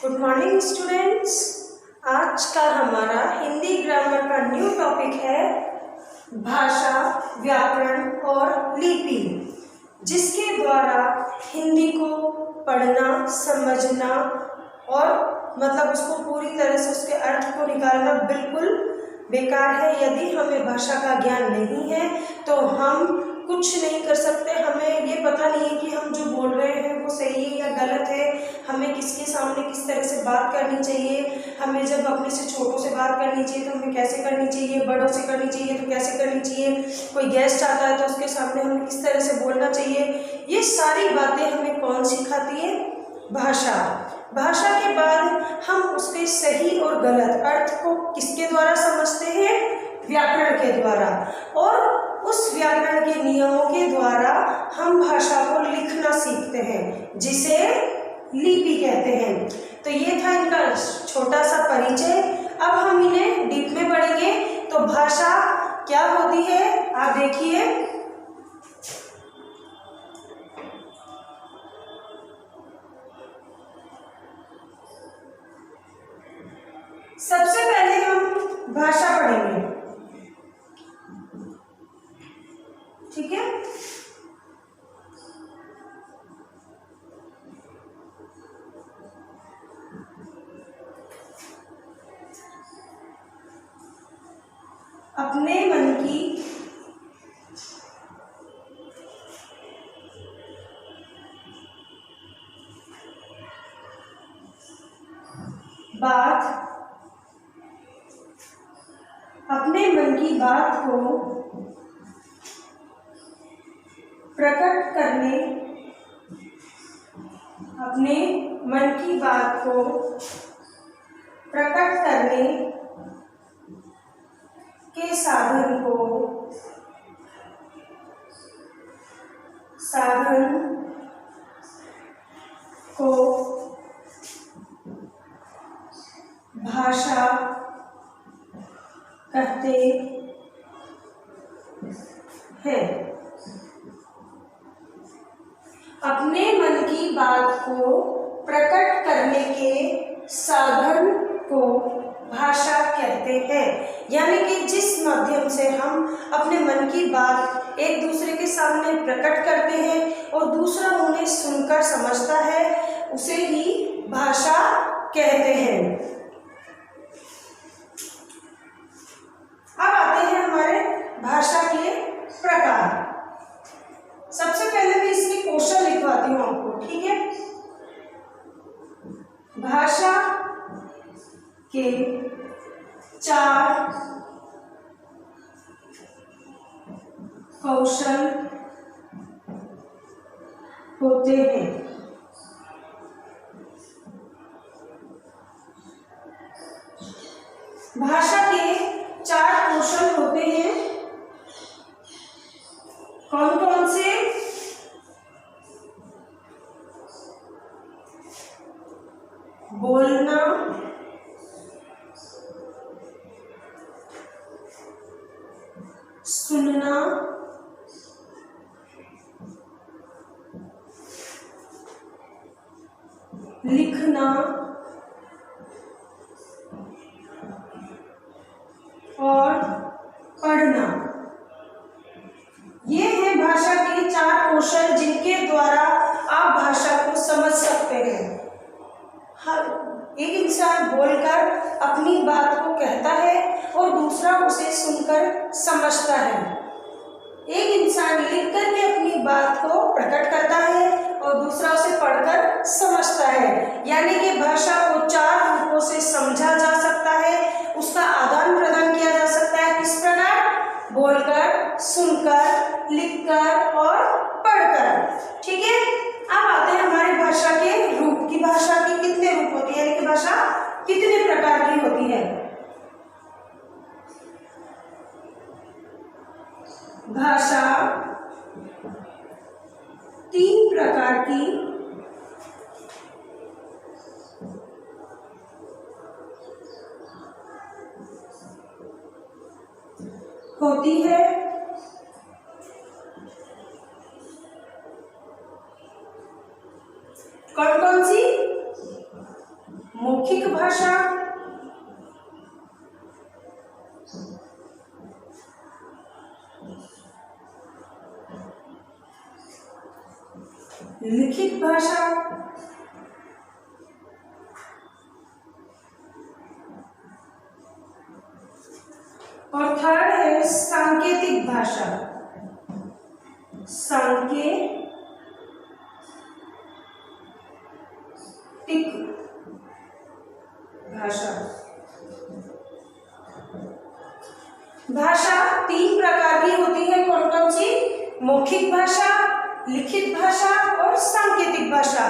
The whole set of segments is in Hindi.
Good morning students. आज का हमारा हिंदी ग्रामर का न्यू टॉपिक है भाषा, व्याकरण और लिपि, जिसके द्वारा हिंदी को पढ़ना, समझना और मतलब उसको पूरी तरह से उसके अर्थ को निकालना बिल्कुल बेकार है। यदि हमें भाषा का ज्ञान नहीं है तो हम कुछ नहीं कर सकते। हमें ये पता नहीं है कि हम जो बोल रहे हैं वो सही है या गलत है, हमें किसके सामने किस तरह से बात करनी चाहिए, हमें जब अपने से छोटों से बात करनी चाहिए तो हमें कैसे करनी चाहिए, बड़ों से करनी चाहिए तो कैसे करनी चाहिए, कोई गेस्ट आता है तो उसके सामने हमें किस तरह से बोलना चाहिए, ये सारी बातें हमें कौन सिखाती है? भाषा। भाषा के बाद हम उसके सही और गलत अर्थ को किसके द्वारा समझते हैं? व्याकरण के द्वारा। और उस व्याकरण के नियमों के द्वारा हम भाषा को लिखना सीखते हैं, जिसे लिपि कहते हैं। तो ये था इनका छोटा सा परिचय। अब हम इन्हें डीप में पढ़ेंगे। तो भाषा क्या होती है आप देखिए। सबसे पहले हम भाषा पढ़ेंगे, ठीक है। अपने मन की बात, अपने मन की बात को प्रकट करने, अपने मन की बात को प्रकट करने के साधन को भाषा कहते हैं। अपने मन की बात को प्रकट करने के साधन को भाषा कहते हैं। यानी कि जिस माध्यम से हम अपने मन की बात एक दूसरे के सामने प्रकट करते हैं और दूसरा उन्हें सुनकर समझता है, उसे ही भाषा कहते हैं। अब आते हैं हमारे भाषा के प्रकार। सबसे पहले मैं इसके क्वेश्चन लिखवाती हूँ आपको, ठीक है। भाषा के 4 कौशल होते हैं। भाषा के 4 कौशल होते हैं। कौन कौन से? बोलना, सुनना, लिखना और पढ़ना। ये है भाषा के 4 कौशल जिनके द्वारा आप भाषा को समझ सकते हैं। एक इंसान बोलकर अपनी बात को कहता है और दूसरा उसे सुनकर समझता है। एक इंसान लिख करके अपनी बात को प्रकट करता है और दूसरा उसे पढ़कर समझता है। यानी कि भाषा को 4 रूपों से समझा जा सकता है, उसका आदान प्रदान किया जा सकता है। किस प्रकार? बोलकर, सुनकर, लिखकर और पढ़कर, ठीक है। अब आते हैं हमारी भाषा के रूप की। भाषा की कितने रूप होती है, यानी कि भाषा कितने प्रकार की होती है? भाषा 3 प्रकार की होती है। कौन कौन सी? मौखिक भाषा, लिखित भाषा और थर्ड है सांकेतिक भाषा। सांकेतिक भाषा। भाषा तीन प्रकार की होती है, कौन कौन सी? मौखिक भाषा, लिखित भाषा और सांकेतिक भाषा।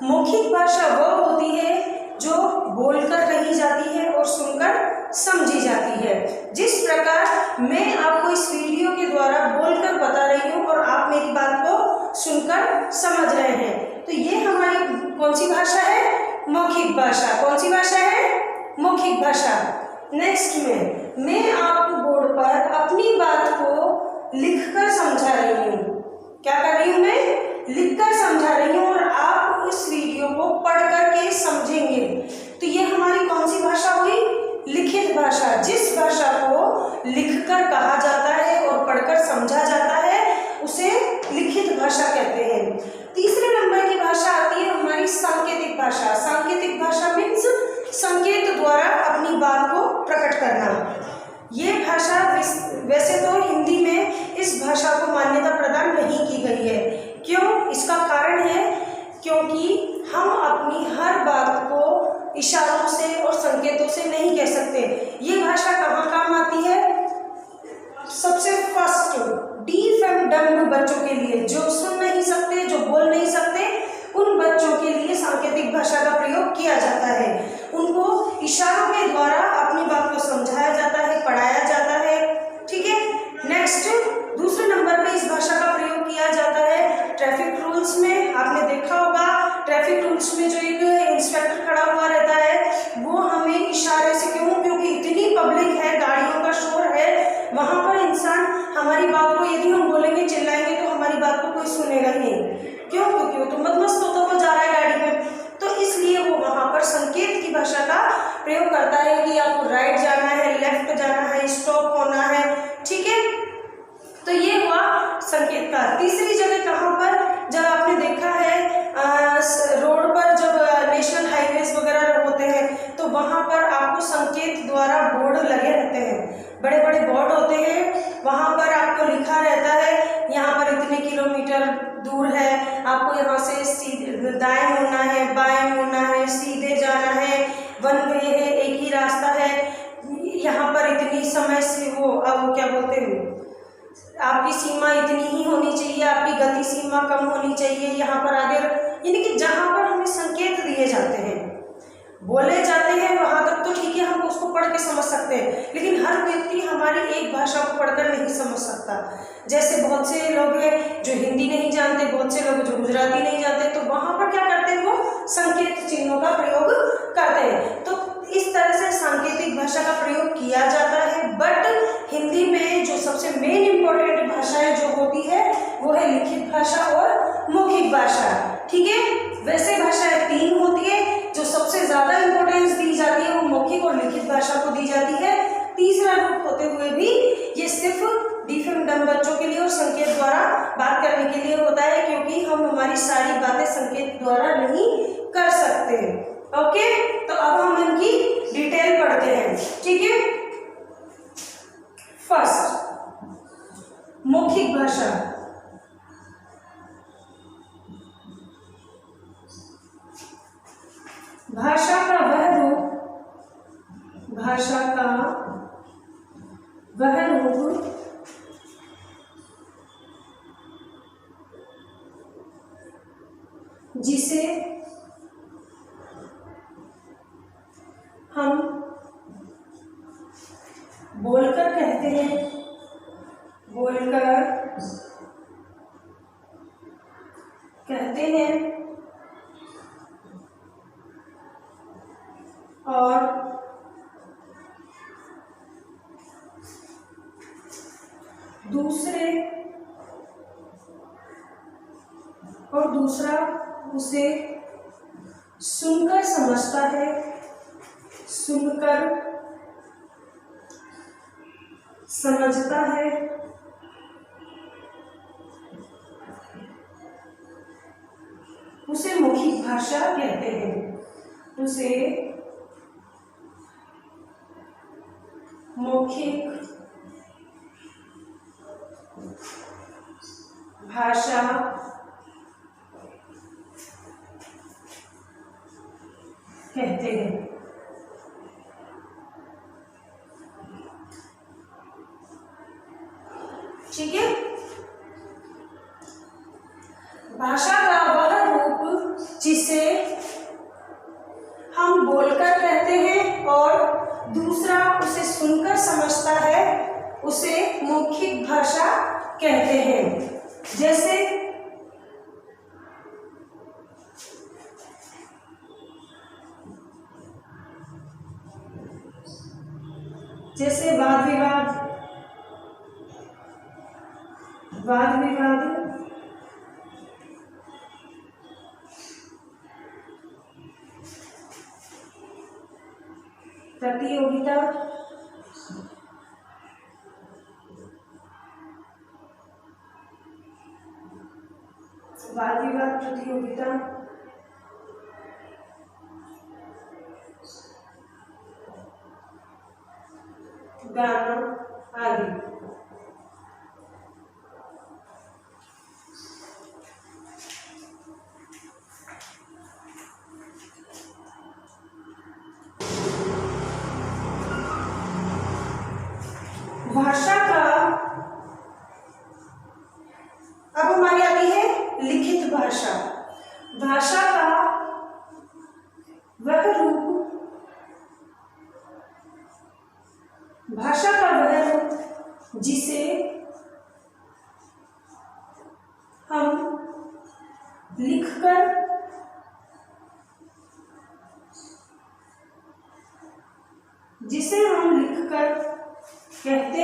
मौखिक भाषा वह होती है जो बोलकर कही जाती है और सुनकर समझी जाती है। जिस प्रकार मैं आपको इस वीडियो के द्वारा बोलकर बता रही हूँ और आप मेरी बात को सुनकर समझ रहे हैं, तो ये हमारी कौन सी भाषा है? मौखिक भाषा। कौन सी भाषा है? मौखिक भाषा। नेक्स्ट में मैं आपको बोर्ड पर अपनी बात को लिखकर समझा रही हूँ। क्या कर रही हूँ मैं? लिखकर समझा रही हूँ और आप इस वीडियो को पढ़ करके समझेंगे। तो ये हमारी कौन सी भाषा हुई? लिखित भाषा। जिस भाषा को लिखकर कहा जाता है और पढ़कर समझा जाता है उसे लिखित भाषा कहते हैं। तीसरे नंबर की भाषा आती है हमारी सांकेतिक भाषा। सांकेतिक भाषा मीन्स संकेत द्वारा अपनी बात को प्रकट करना। ये भाषा वैसे तो हिंदी में इस भाषा को मान्यता प्रदान नहीं की गई है। क्यों? इसका कारण है क्योंकि हम अपनी हर बात को इशारों से और संकेतों से नहीं कह सकते। ये भाषा कहाँ काम आती है? सबसे फर्स्ट डीफ एंड डम्ब बच्चों के लिए, जो सुन नहीं सकते, जो बोल नहीं सकते, उन बच्चों के लिए सांकेतिक भाषा का प्रयोग किया जाता है। उनको इशारों के द्वारा अपनी बात को समझाया जाता है, पढ़ाया जाता है। ठीक है। नेक्स्ट, दूसरे नंबर पे इस भाषा का प्रयोग किया जाता है ट्रैफिक रूल्स में। आपने देखा होगा ट्रैफिक रूल्स में जो एक इंस्पेक्टर खड़ा हुआ रहता है वो हमें इशारे से, क्योंकि इतनी पब्लिक है, गाड़ियों का शोर है, वहां पर इंसान हमारी बात को यदि हम बोलेंगे, चिल्लाएंगे तो हमारी बात को कोई सुनेगा नहीं। क्यों? क्योंकि वो तो मदमस्त होता हुआ जा रहा है गाड़ी में। तो इसलिए वो वहां पर संकेत की भाषा का प्रयोग करता है कि आपको राइट जाना है, लेफ्ट जाना है, स्टॉप होना है। ठीक है। तो ये हुआ संकेत का। तीसरी जगह कहाँ पर? जब आपने देखा है रोड पर जब नेशनल हाईवेज वगैरह होते हैं तो वहां पर आपको संकेत द्वारा बोर्ड लगे रहते हैं, बड़े बड़े बोर्ड होते हैं, वहां पर आपको लिखा रहता है यहाँ पर इतने किलोमीटर दूर है, आपको यहाँ से सीधे दाएं मुड़ना है, बाएं मुड़ना है, सीधे जाना है, वन वे है, एक ही रास्ता है, यहाँ पर इतनी समय से वो क्या बोलते हैं, आपकी सीमा इतनी ही होनी चाहिए, आपकी गति सीमा कम होनी चाहिए, यहाँ पर आगे, यानी कि जहाँ पर हमें संकेत दिए जाते हैं, बोले जाते हैं, वहां तक तो ठीक है, हम उसको पढ़ के समझ सकते हैं, लेकिन हर व्यक्ति हमारी एक भाषा को पढ़कर नहीं समझ सकता। जैसे बहुत से लोग हैं जो हिंदी नहीं जानते, बहुत से लोग जो गुजराती नहीं जानते, तो वहां पर क्या करते हैं, वो संकेत चिन्हों का प्रयोग करते हैं। तो इस तरह से सांकेतिक भाषा का प्रयोग किया जाता है। बट हिंदी में जो सबसे मेन इंपॉर्टेंट भाषाएं जो होती है वो है लिखित भाषा और मौखिक भाषा। ठीक है। वैसे भाषाएं तीन होती है, जो सबसे ज्यादा इंपॉर्टेंस दी जाती है वो मौखिक और लिखित भाषा को दी जाती है। तीसरा रूप होते हुए भी ये सिर्फ डीफ एंड डम्ब बच्चों के लिए और संकेत द्वारा बात करने के लिए होता है, क्योंकि हम हमारी सारी बातें संकेत द्वारा नहीं कर सकते। ओके, तो अब हम इनकी डिटेल पढ़ते हैं। ठीक है। फर्स्ट, मौखिक भाषा। भाषा का वह रूप, भाषा का वह रूप जिसे हम बोलकर कहते हैं, बोलकर कहते हैं, और दूसरा उसे सुनकर समझता है सुनकर समझता है, उसे मौखिक भाषा कहते हैं। उसे मौखिक भाषा कहते हैं। ठीक है। भाषा का वह रूप जिसे हम बोलकर कहते हैं और दूसरा उसे सुनकर समझता है, उसे मौखिक भाषा कहते हैं। जैसे वाद विवाद, प्रतियोगिता, प्रतियोगिता, गाना आदि। भाषा का अब हमारी आती है लिखित भाषा। भाषा का वह रूप जिसे हम लिखकर कहते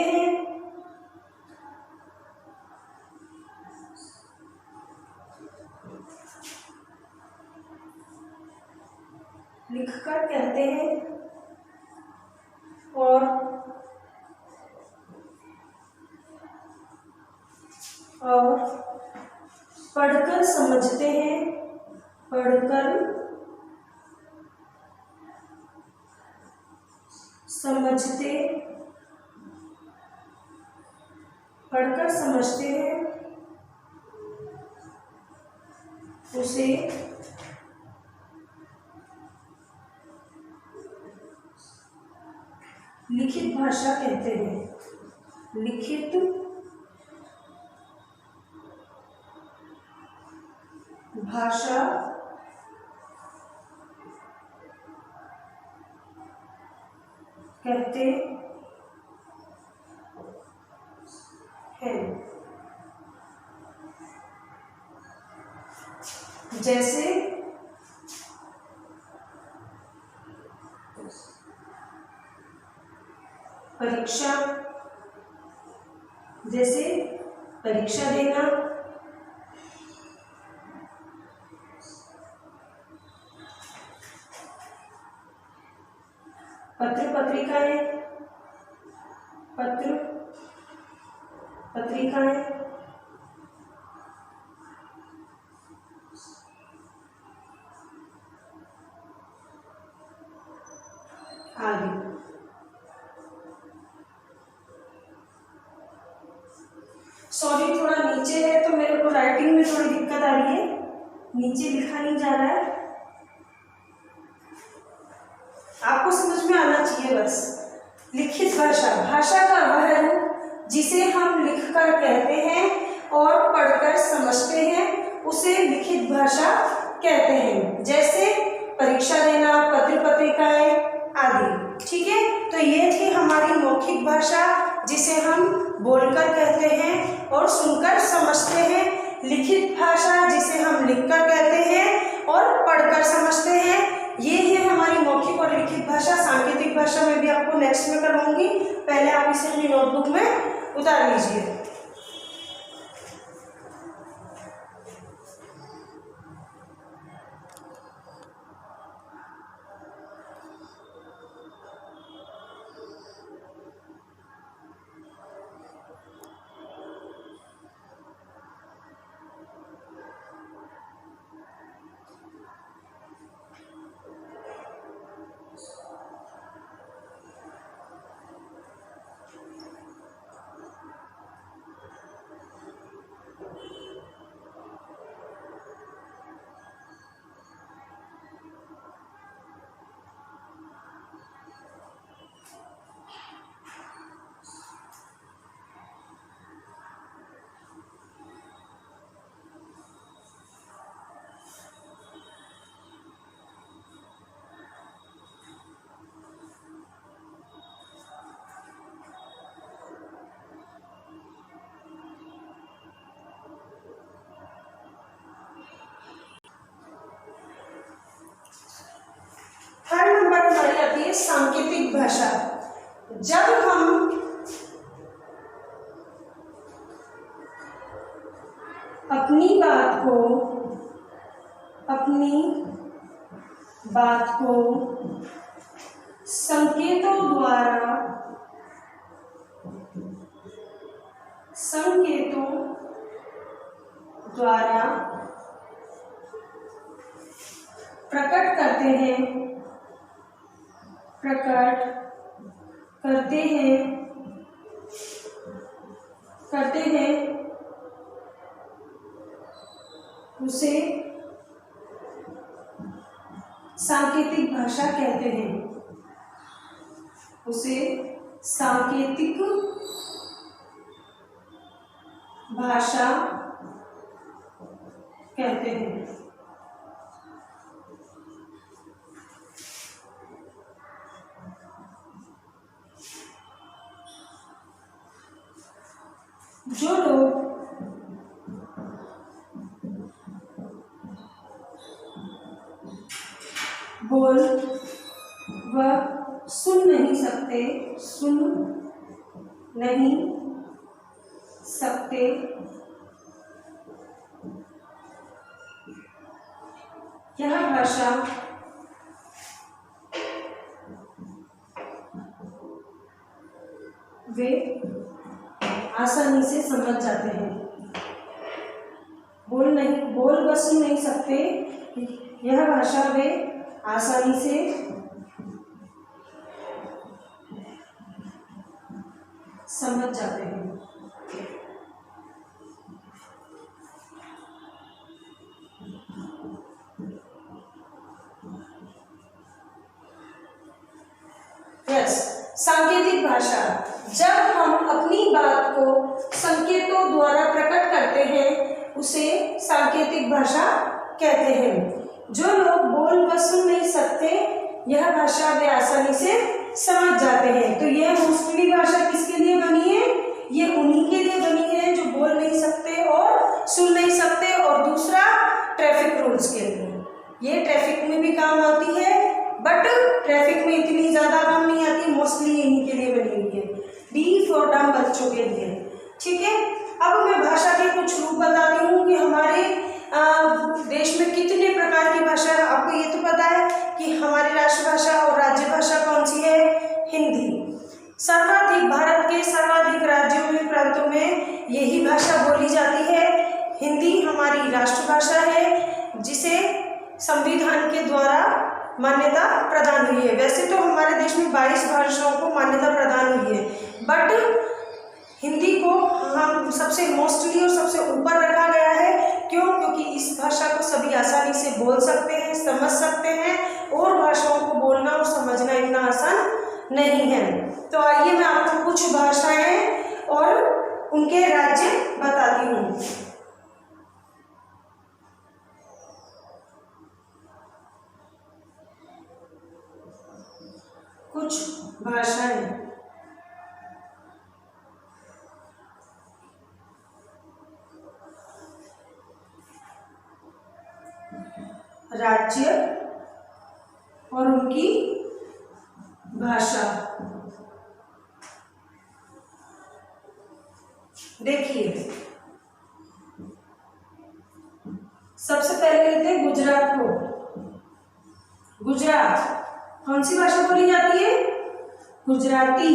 हैं, और पढ़कर समझते हैं, पढ़कर समझते हैं, उसे लिखित भाषा कहते हैं। लिखित भाषा कहते हैं। जैसे परीक्षा, देना, पत्रिकाएं, आदि। सॉरी, थोड़ा नीचे है तो मेरे को राइटिंग में थोड़ी दिक्कत आ रही है, नीचे लिखा नहीं जा रहा है, आपको समझ में आना चाहिए बस। लिखित भाषा, भाषा का वह रूप जिसे हम लिखकर कहते हैं और पढ़कर समझते हैं, उसे लिखित भाषा कहते हैं। जैसे परीक्षा देना, पत्रिकाएं आदि। ठीक है, तो ये थी हमारी मौखिक भाषा जिसे हम बोलकर कहते हैं और सुनकर समझते हैं। लिखित भाषा जिसे हम लिखकर कहते हैं और पढ़कर समझते हैं। ये है हमारी मौखिक और लिखित भाषा। सांकेतिक भाषा में भी आपको नेक्स्ट में करवाऊंगी, पहले आप इसे अपनी नोटबुक में उतार लीजिए। हैं सांकेतिक भाषा। जब हम अपनी बात को संकेतों द्वारा प्रकट करते हैं उसे सांकेतिक भाषा कहते हैं। उसे सांकेतिक भाषा कहते हैं। जो लोग बोल व सुन नहीं सकते यह भाषा वे आसानी से समझ जाते हैं। बोल व सुन नहीं सकते यह भाषा वे आसानी से समझ जाते हैं। सांकेतिक भाषा, जब हम अपनी बात को संकेतों द्वारा प्रकट करते हैं उसे सांकेतिक भाषा कहते हैं। जो लोग बोल व सुन नहीं सकते यह भाषा वे आसानी से समझ जाते हैं। तो यह मोस्टली भाषा किसके लिए बनी है? ये उन्हीं के लिए बनी है जो बोल नहीं सकते और सुन नहीं सकते। और दूसरा ट्रैफिक रूल्स के लिए, ये ट्रैफिक में भी काम आती है बट ट्रैफिक में इतनी ज़्यादा काम नहीं आती, मोस्टली इन्हीं के लिए बनी हुई है, डीफ और डम बच्चों के लिए। ठीक है, अब मैं भाषा के कुछ रूप बताती हूँ कि हमारे देश में कितने प्रकार की भाषा है। आपको ये तो पता है कि हमारी राष्ट्रभाषा और राज्य भाषा कौन सी है? हिंदी। भारत के सर्वाधिक राज्यों में, प्रांतों में यही भाषा बोली जाती है। हिंदी हमारी राष्ट्रभाषा है जिसे संविधान के द्वारा मान्यता प्रदान हुई है। वैसे तो हमारे देश में 22 भाषाओं को मान्यता प्रदान हुई है बट हिंदी को हम सबसे मोस्टली और सबसे ऊपर रखा गया है। क्यों? क्योंकि इस भाषा को सभी आसानी से बोल सकते हैं, समझ सकते हैं और भाषाओं को बोलना और समझना इतना आसान नहीं है। तो आइए मैं आपको कुछ भाषाएं और उनके राज्य बताती हूँ। कुछ भाषाएं राज्य और उनकी भाषा। देखिए, सबसे पहले लेते हैं गुजरात को। गुजरात कौन सी भाषा बोली जाती है? गुजराती।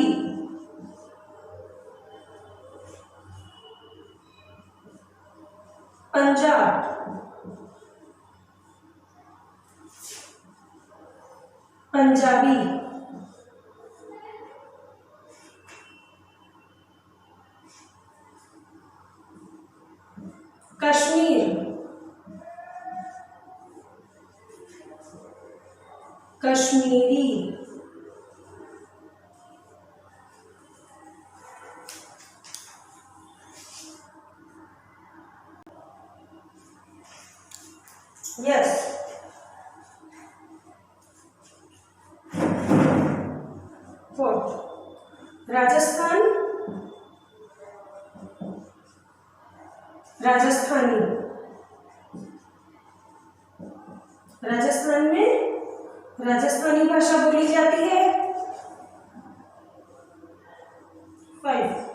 पंजाब, पंजाबी। कश्मीर, कश्मीरी। Yes, fourth Rajasthan, Rajasthani. राजस्थान में राजस्थानी भाषा बोली जाती है। 5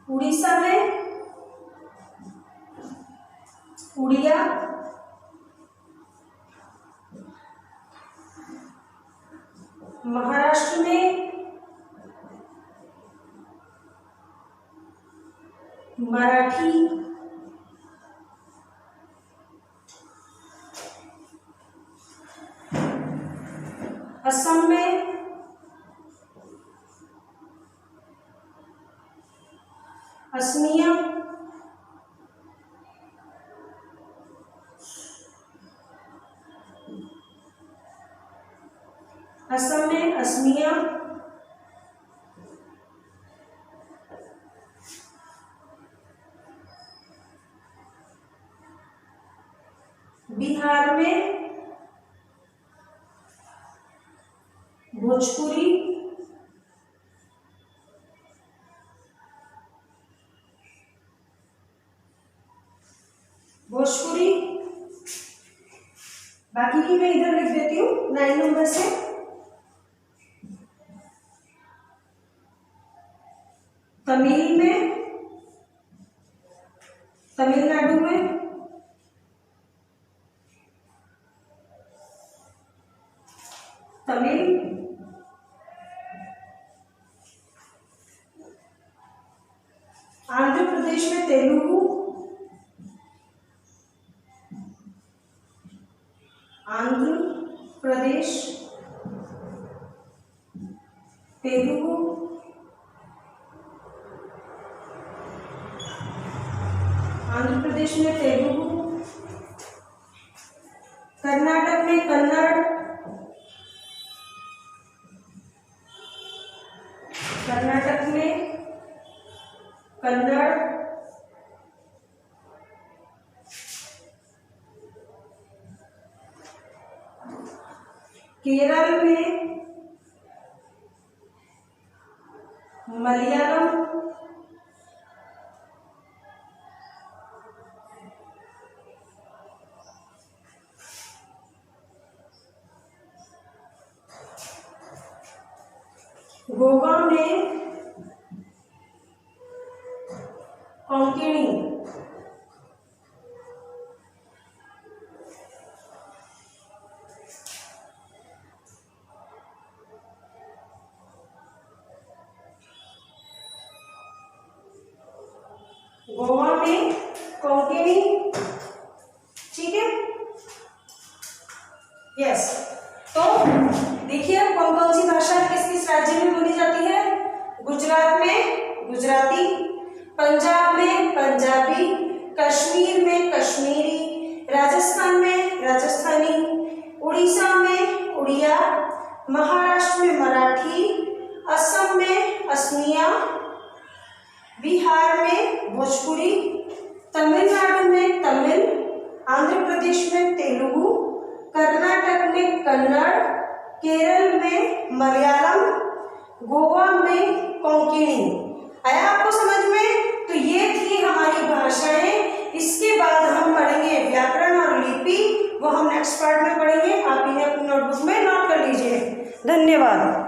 उड़ीसा में उड़िया, महाराष्ट्र में मराठी, असम में असमिया, असम में असमिया, बिहार में भोजपुरी, भोजपुरी, बाकी की मैं इधर लिख देती हूँ 9 नंबर से। तमिल में तमिलनाडु में तमिल, आंध्र प्रदेश में तेलुगु, आंध्र प्रदेश तेलुगु, आंध्र प्रदेश में तेलुगु, कर्नाटक में कन्नड़, कर्नाटक में कन्नड़, केरल में मलयालम, गोवा में कोंकणी, गोवा में कोंकणी, ठीक है। यस, तो देखिए कौन कौन सी भाषा किस किस राज्य में बोली जाती है। गुजरात में गुजराती, पंजाब में पंजाबी, कश्मीर में कश्मीरी, राजस्थान में राजस्थानी, उड़ीसा में उड़िया, महाराष्ट्र में मराठी, असम में असमिया, बिहार में भोजपुरी, तमिलनाडु में तमिल, आंध्र प्रदेश में तेलुगु, कर्नाटक में कन्नड़, केरल में मलयालम, गोवा में कोंकणी। आया आपको समझ में? तो ये थी हमारी भाषाएं। इसके बाद हम पढ़ेंगे व्याकरण और लिपि, वो हम नेक्स्ट पार्ट में पढ़ेंगे। आप इन्हें अपनी नोटबुक में नोट कर लीजिए। धन्यवाद।